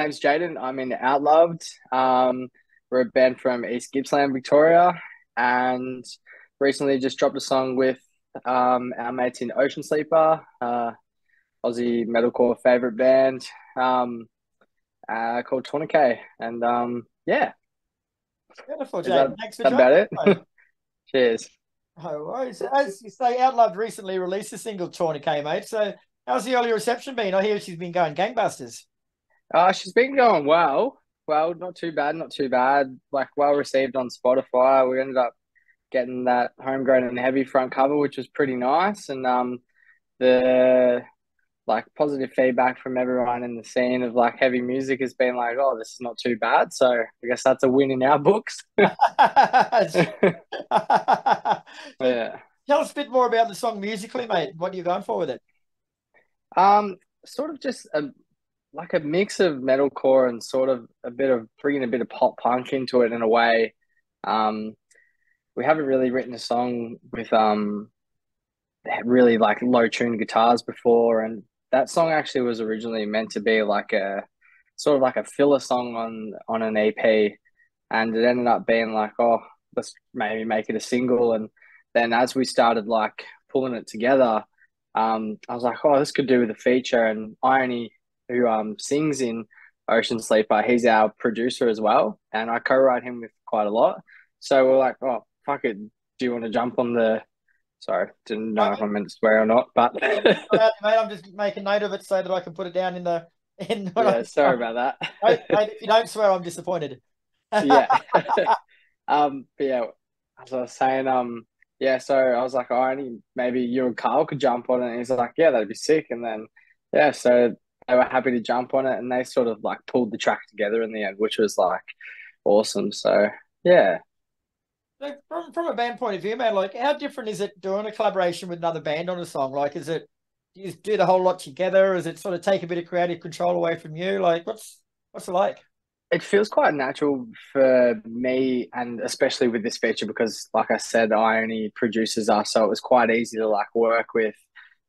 name's Jaydon. I'm in Outloved. We're a band from East Gippsland, Victoria, and recently just dropped a song with our mates in Ocean Sleeper, Aussie metalcore favorite band, called Tourniquet. And yeah, Beautiful, is Jade. Thanks for that joining about us, it? mate. Cheers. No worries. As you say, Outloved recently released a single, Tourniquet, mate. So how's the early reception been? I hear she's been going gangbusters. She's been going well. Well, not too bad, not too bad. Like well received on Spotify. We ended up getting that homegrown and heavy front cover, which was pretty nice. And the like positive feedback from everyone in the scene of like heavy music has been like, oh, this is not too bad. So I guess that's a win in our books. So Yeah. tell us a bit more about the song musically, mate. What are you going for with it? Sort of just like a mix of metalcore and sort of a bit of bringing a bit of pop punk into it in a way. Um, we haven't really written a song with really like low tuned guitars before, and that song actually was originally meant to be like a sort of like a filler song on an EP, and it ended up being like, oh, let's maybe make it a single. And then as we started like pulling it together, I was like, oh, this could do with a feature. And Ionei, who sings in Ocean Sleeper, he's our producer as well, and I co-write him with quite a lot. So we're like, oh, fuck it, do you want to jump on the? Sorry, didn't know if I meant to swear or not, but Mate, I'm just making note of it so that I can put it down in the in what yeah, I'm sorry saying. about Mate, that. if you don't swear, I'm disappointed. Yeah. But yeah, as I was saying, yeah, so I was like, oh, maybe you and Karl could jump on it. And he's like, yeah, that'd be sick. And then, yeah, so they were happy to jump on it, and they sort of like pulled the track together in the end, which was like awesome. So yeah. Like, from a band point of view, man, like how different is it doing a collaboration with another band on a song? Like, is it do you do the whole lot together? Is it sort of take a bit of creative control away from you? Like, what's it like? It feels quite natural for me, and especially with this feature because, like I said, I only produces us, so it was quite easy to like work with.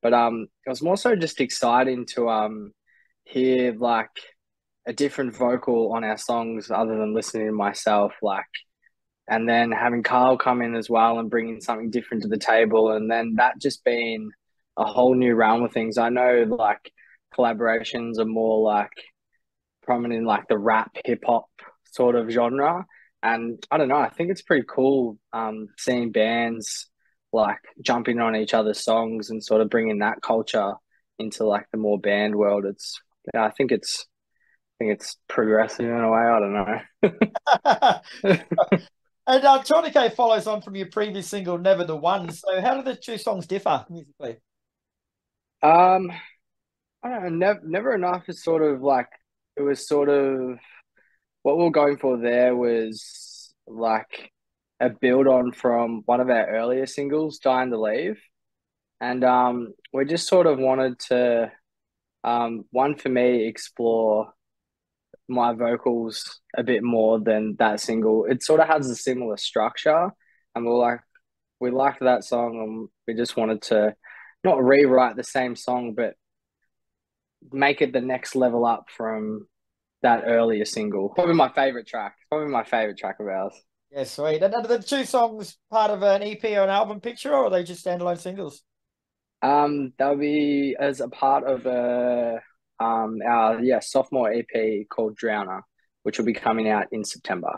But it was more so just exciting to hear like a different vocal on our songs other than listening to myself, like, and then having Karl come in as well and bringing something different to the table, and then that just being a whole new realm of things. I know like collaborations are more like prominent in like the rap hip hop sort of genre. And I don't know, I think it's pretty cool seeing bands like jumping on each other's songs and sort of bringing that culture into like the more band world. It's yeah, I think it's progressive in a way. I don't know. And Tourniquet follows on from your previous single, Never the One. So how do the two songs differ musically? um, I don't know. Never enough is sort of like it was sort of what we were going for there was like a build on from one of our earlier singles, Dying to Leave. And we just sort of wanted to one for me explore my vocals a bit more than that single. It sort of has a similar structure, and we liked that song, and we just wanted to not rewrite the same song, but make it the next level up from that earlier single. Probably my favorite track. Probably my favorite track of ours. Yeah, sweet. And are the two songs part of an EP or an album picture, or are they just standalone singles? That'll be as a part of our sophomore EP called Drowner, which will be coming out in September.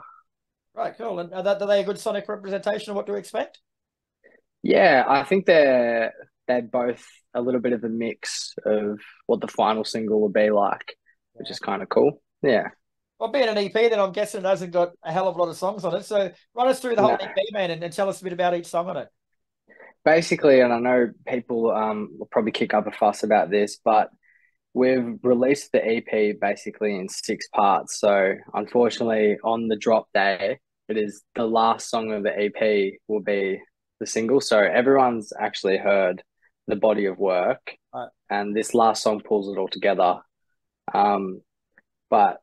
Right, cool. And are they a good sonic representation of what to expect? Yeah, I think they're both a little bit of a mix of what the final single will be like, which Yeah. is kind of cool. Yeah. Well, being an EP, then I'm guessing it hasn't got a hell of a lot of songs on it. So run us through the whole No. EP, man, and tell us a bit about each song on it. Basically, and I know people will probably kick up a fuss about this, but we've released the EP basically in six parts. So unfortunately, on the drop day, it is the last song of the EP will be the single. So everyone's actually heard the body of work, Right. and this last song pulls it all together. Um, but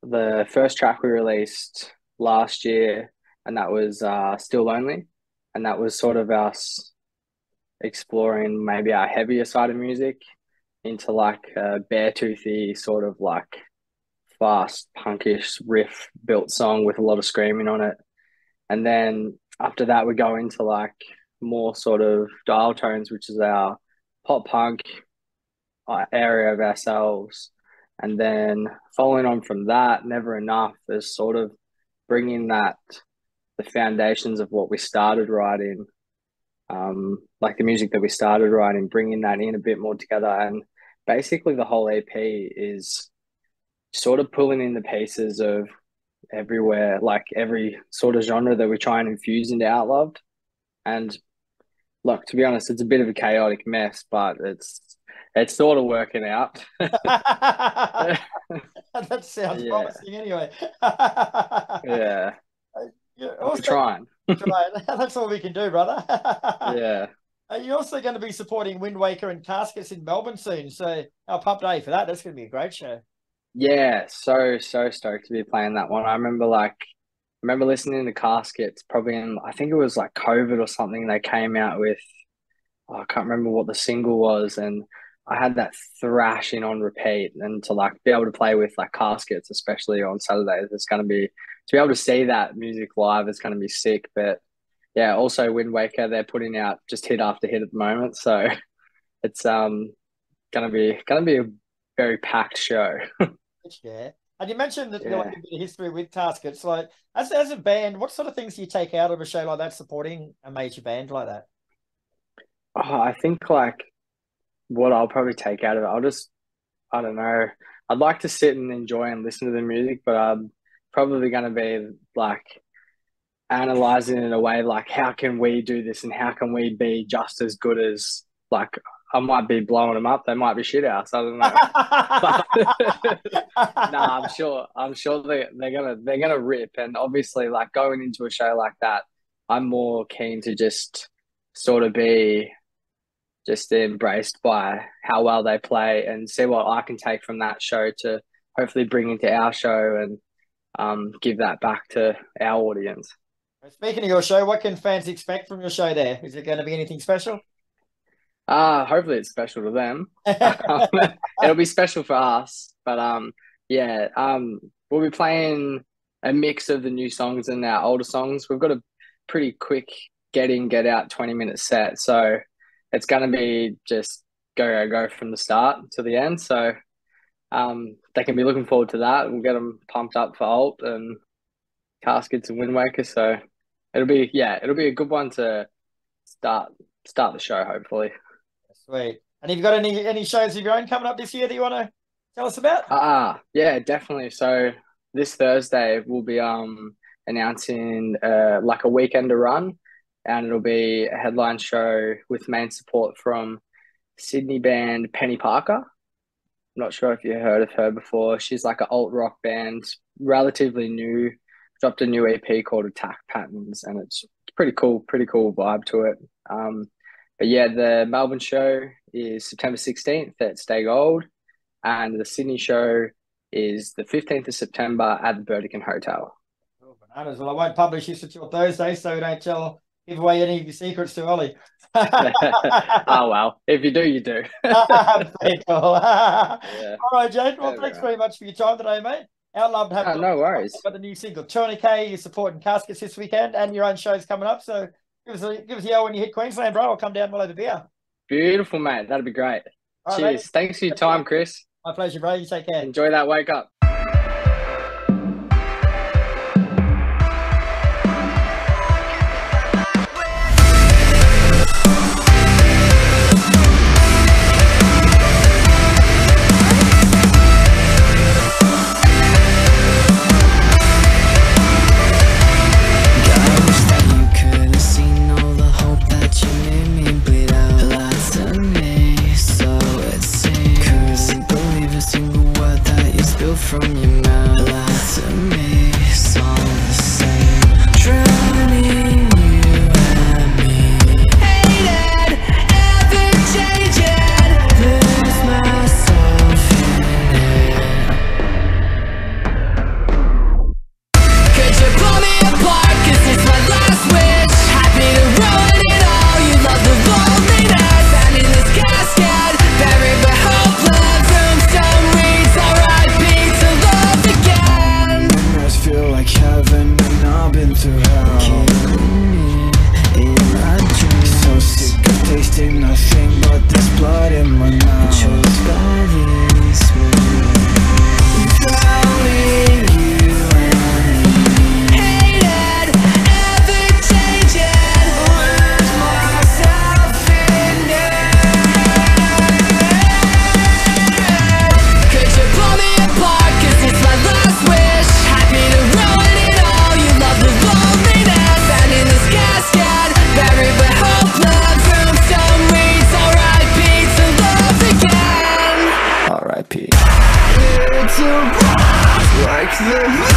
the first track we released last year, and that was Still Lonely, and that was sort of us exploring maybe our heavier side of music into like a bare toothy sort of like fast punkish riff built song with a lot of screaming on it. And then after that, we go into like more sort of dial tones, which is our pop punk area of ourselves. And then following on from that, Never Enough is sort of bringing that, the foundations of what we started writing, like the music that we started writing, bringing that in a bit more together. And basically the whole EP is sort of pulling in the pieces of everywhere, like every sort of genre that we try and infuse into Outloved. And look, to be honest, it's a bit of a chaotic mess, but it's sort of working out. That sounds promising anyway. Yeah. Also, trying. That's all we can do, brother. Yeah. Are you also going to be supporting Windwaker and Caskets in Melbourne soon? So how pumped are you for that? That's going to be a great show. Yeah, so stoked to be playing that one. I remember listening to Caskets probably in, I think it was like COVID or something. They came out with, I can't remember what the single was, and I had that thrashing on repeat. And to like be able to play with like Caskets, especially on Saturdays, it's going to be, to be able to see that music live, it's going to be sick. But yeah, also Windwaker, they're putting out just hit after hit at the moment, so it's gonna be a very packed show. Yeah. And you mentioned that like a bit of history with Caskets. Like as a band, what sort of things do you take out of a show like that, supporting a major band like that? Oh, I think like what I'll probably take out of it, I don't know. I'd like to sit and enjoy and listen to the music, but I'm probably going to be like analyzing it in a way like, how can we do this and how can we be just as good as, like, I might be blowing them up, they might be shit house, I don't know. Nah, I'm sure they're gonna rip. And obviously, like, going into a show like that, I'm more keen to just sort of be just embraced by how well they play and see what I can take from that show to hopefully bring into our show and give that back to our audience. Speaking of your show, what can fans expect from your show there? Is it going to be anything special? Hopefully it's special to them. It'll be special for us. But we'll be playing a mix of the new songs and our older songs. We've got a pretty quick get in, get out 20-minute set. So it's going to be just go from the start to the end. So they can be looking forward to that. We'll get them pumped up for Alt and Caskets and Windwaker. So it'll be a good one to start the show, hopefully. Sweet. And have you got any shows of your own coming up this year that you want to tell us about? Yeah, definitely. So this Thursday we'll be announcing like a weekender run, and it'll be a headline show with main support from Sydney band Penny Parker. I'm not sure if you heard of her before. She's like an alt rock band, relatively new. Dropped a new EP called Attack Patterns, and it's pretty cool vibe to it. But yeah, the Melbourne show is September 16th at Stay Gold, and the Sydney show is the 15th of September at the Burdekin Hotel. Oh, bananas. Well, I won't publish this until Thursday, so don't give away any of your secrets too early. Oh, well, if you do, you do. Pretty cool. Yeah. All right, Jaydon. Well, thanks very much for your time today, mate. Outloved have no worries. Got the new single Tourniquet. You're supporting Caskets this weekend, and your own show's coming up. So give us a yell when you hit Queensland, bro. I'll come down, we'll have a beer. Beautiful, mate. That'd be great. All Cheers. Right, thanks for your time, Kris. My pleasure, bro. You take care. Enjoy that wake up. Gippsland.